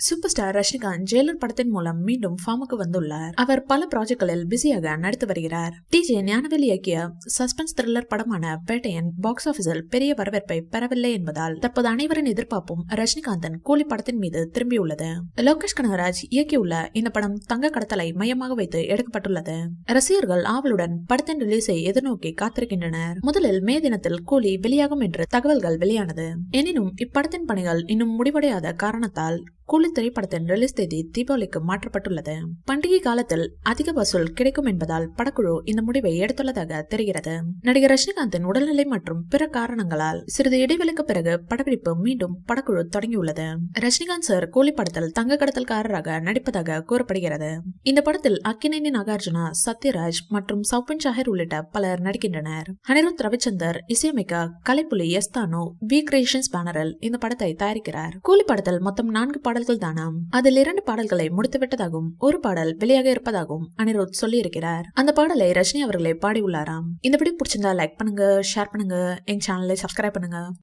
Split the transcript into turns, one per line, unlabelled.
Super star Rajinikanth Jailer படத்தின் மூலம் மீண்டும் ஃபார்முக்கு வந்துள்ளார். அவர் பல ப்ராஜெக்ட்களில் பிஸியாக நடித்து வருகிறார். டிஜே ஞானவேல் இயக்கிய சஸ்பென்ஸ் த்ரில்லர் படமான பேட்டையன் பாக்ஸ் ஆபீஸில் பெரிய வரவேற்பை பெறவில்லை என்பதால் தற்போது அனைவரின் எதிர்பார்ப்பும் ரஜினிகாந்தின் கூலி படத்தின் மீது திரும்பியுள்ளது. லோகேஷ் கனகராஜ் இயக்கியுள்ள இந்த படம் தங்க கடத்தலை மையமாக வைத்து எடுக்கப்பட்டுள்ளது. ரசிகர்கள் ஆவலுடன் படத்தின் ரிலீஸை எதிர்நோக்கி காத்திருக்கின்றனர். முதலில் மே தினத்தில் கூலி வெளியாகும் என்று தகவல்கள் வெளியானது. எனினும் இப்படத்தின் பணிகள் இன்னும் முடிவடையாத காரணத்தால் கூலி திரைப்படத்தின் ரிலீஸ் தேதி தீபாவளிக்கு மாற்றப்பட்டுள்ளது. பண்டிகை காலத்தில் அதிக வசூல் கிடைக்கும் என்பதால் படக்குழு இந்த முடிவை எடுத்துள்ளதாக தெரிகிறது. நடிகர் ரஜினிகாந்தின் உடல்நிலை மற்றும் பிற காரணங்களால் சிறிது இடைவெளிக்கு பிறகு படப்பிடிப்பு மீண்டும் படக்குழு தொடங்கியுள்ளது. ரஜினிகாந்த் சார் கூலி படத்தில் தங்க கடத்தல்காரராக நடிப்பதாக கூறப்படுகிறது. இந்த படத்தில் அக்கினேனி நாகார்ஜுனா, சத்யராஜ் மற்றும் சௌபின் ஷாஹிர் உள்ளிட்ட பலர் நடிக்கின்றனர். அனிருத் ரவிச்சந்தர் இசையமைக்க கலைப்புலி எஸ்தானு வி கிரியேஷன்ஸ் பேனரில் இந்த படத்தை தயாரிக்கிறார். கூலி படத்தில் மொத்தம் 4 பாடல்கள் தானாம். அதில் 2 பாடல்களை முடித்துவிட்டதாகவும் ஒரு பாடல் வெளியாக இருப்பதாகவும் அனிருத் சொல்லி இருக்கிறார். அந்த பாடலை ரஜினி அவர்களே பாடியுள்ளாராம். இந்த வீடியோ பிடிச்சிருந்தா லைக் பண்ணுங்க, ஷேர் பண்ணுங்க, எங்க சேனலை சப்ஸ்கிரைப் பண்ணுங்க.